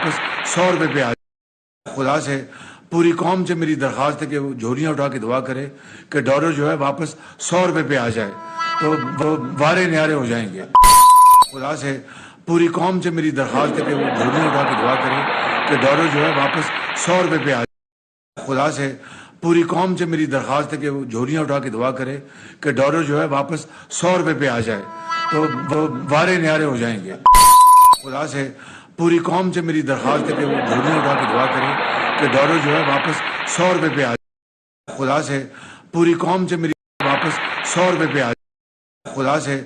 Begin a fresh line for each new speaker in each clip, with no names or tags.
واپس 100 روپے پہ آ جائے۔ خدا سے پوری قوم سے میری درخواست ہے کہ وہ جھولیاں اٹھا کے دعا کرے کہ ڈالر جو ہے واپس 100 روپے پہ آ جائے تو وہ وارے نیارے ہو جائیں گے۔ خدا سے پوری قوم سے میری درخواست ہے کہ وہ جھولیاں اٹھا کے دعا کرے کہ ڈالر جو ہے واپس 100 روپے پہ آ جائے۔ خدا سے پوری قوم سے میری درخواست ہے کہ وہ جھولیاں اٹھا کے دعا کرے کہ ڈالر جو ہے واپس 100 روپے پہ آ جائے تو وہ وارے نیارے ہو جائیں گے۔ خدا سے پوری قوم سے میری درخواست ہے کہ وہ جھولیاں اٹھا کے دعا کرے کہ ڈالر جو ہے واپس 100 روپے پہ آ جائے۔ خدا سے پوری قوم سے میری واپس 100 روپے پہ آ جائے۔ خدا سے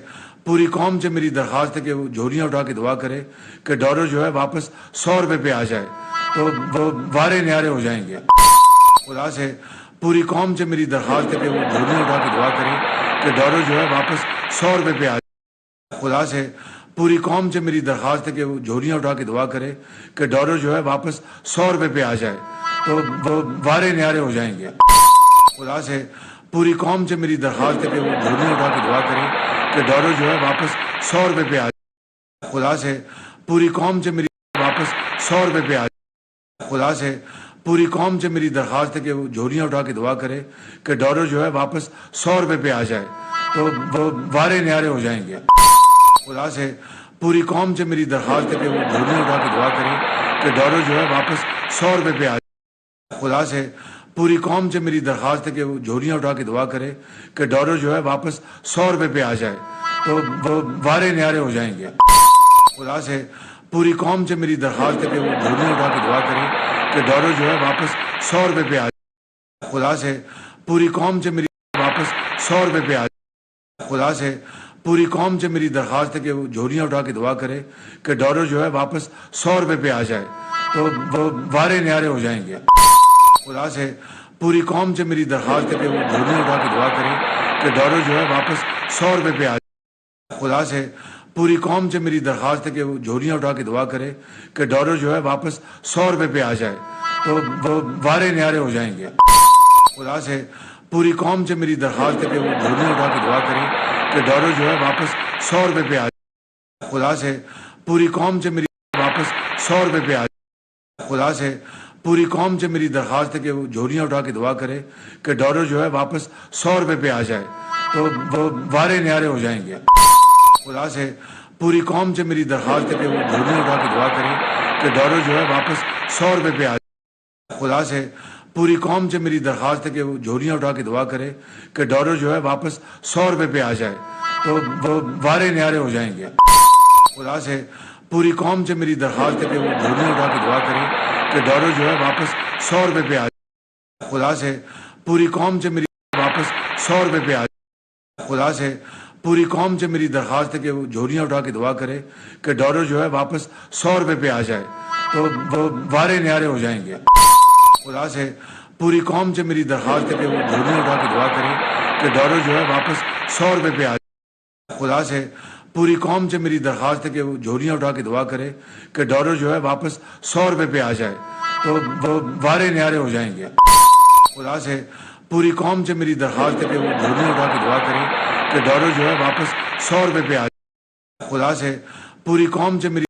پوری قوم سے میری درخواست ہے کہ وہ جھولیاں اٹھا کے دعا کرے کہ ڈالر جو ہے واپس 100 روپے پہ آ جائے تو وہ وارے نیارے ہو جائیں گے۔ خدا سے پوری قوم سے میری درخواست ہے کہ وہ جھولیاں اٹھا کے دعا کرے کہ ڈالر جو ہے واپس 100 روپے پہ آ جائے۔ خدا سے پوری قوم سے میری درخواست ہے کہ وہ جھولیاں اٹھا کے دعا کرے کہ ڈالر جو ہے واپس 100 روپے پہ آ جائے تو وہ وارے نیارے ہو جائیں گے۔ خدا سے پوری قوم سے میری درخواست ہے کہ وہ جھولیاں اٹھا کے دعا کرے کہ ڈالر جو ہے واپس 100 روپے پہ آ جائے۔ خدا سے پوری قوم سے میری واپس 100 روپے پہ آ جائے۔ خدا سے پوری قوم سے میری درخواست ہے کہ وہ جھولیاں اٹھا کے دعا کرے کہ ڈالر جو ہے واپس 100 روپے پہ آ جائے تو وہ وارے نیارے ہو جائیں گے۔ خدا سے پوری قوم سے میری درخواست ہے کہ وہ جھولیاں اٹھا کے دعا کرے کہ ڈالر جو ہے واپس 100 روپے پہ آ جائے۔ خدا سے پوری قوم سے میری درخواست ہے کہ وہ جھولیاں اٹھا کے دعا کرے کہ ڈالر جو ہے واپس 100 روپے پہ آ جائے تو وہ وارے نیارے ہو جائیں گے۔ خدا سے پوری قوم سے میری درخواست ہے کہ وہ جھولیاں اٹھا کے دعا کرے کہ ڈالر جو ہے واپس 100 روپے پہ آ جائے۔ خدا سے پوری قوم سے میری واپس 100 روپے پہ آ جائے۔ خدا سے پوری قوم سے میری درخواست ہے کہ وہ جھولیاں اٹھا کے دعا کرے کہ ڈالر جو ہے واپس 100 روپے پہ آ جائے تو وہ وارے نیارے ہو جائیں گے۔ خدا سے پوری قوم سے میری درخواست ہے کہ وہ جھولیاں اٹھا کے دعا کرے کہ ڈالر جو ہے واپس 100 روپے پہ آ جائے۔ خدا سے پوری قوم سے میری درخواست ہے کہ وہ جھولیاں اٹھا کے دعا کرے کہ ڈالر جو ہے واپس 100 روپے پہ آ جائے تو وہ وارے نیارے ہو جائیں گے۔ خدا سے پوری قوم سے میری درخواست ہے کہ وہ جھولیاں اٹھا کے دعا کرے کہ ڈالر جو ہے واپس 100 روپے پہ آ جائے۔ خدا سے پوری قوم سے میری واپس 100 روپے پہ آ جائے۔ خدا سے پوری قوم سے میری درخواست ہے کہ وہ جھولیاں اٹھا کے دعا کرے کہ ڈالر جو ہے واپس 100 روپے پہ آ جائے تو وہ وارے نیارے ہو جائیں گے۔ خدا سے پوری قوم سے میری درخواست ہے کہ وہ جھولیاں اٹھا کے دعا کرے کہ ڈالر جو ہے واپس 100 روپے پہ آ جائے۔ خدا سے پوری قوم سے میری درخواست ہے کہ وہ جھولیاں اٹھا کے دعا کرے کہ ڈالر جو ہے واپس 100 روپے پہ آ جائے تو وہ وارے نیارے ہو جائیں گے۔ خدا سے پوری قوم سے میری درخواست ہے کہ وہ جھولیاں اٹھا کے دعا کرے کہ ڈالر جو ہے واپس 100 روپے پہ آ جائے۔ خدا سے پوری قوم سے میری واپس 100 روپے پہ آ جائے۔ خدا سے پوری قوم سے میری درخواست ہے کہ وہ جھولیاں اٹھا کے دعا کرے کہ ڈالر جو ہے واپس 100 روپے پہ آ جائے تو وہ وارے نیارے ہو جائیں گے۔ خدا سے پوری قوم سے میری درخواست ہے کہ وہ جھولیاں اٹھا کے دعا کرے کہ ڈالر جو ہے واپس 100 روپے پہ آ جائے۔ خدا سے پوری قوم سے میری درخواست ہے کہ وہ جھولیاں اٹھا کے دعا کرے کہ ڈالر جو ہے واپس 100 روپے پہ آ جائے تو وہ وارے نیارے ہو جائیں گے۔ خدا سے پوری قوم سے میری درخواست ہے کہ وہ جھولیاں اٹھا کے دعا کرے کہ ڈالر جو ہے واپس 100 روپے پہ آ جائے۔ خدا سے پوری قوم سے میری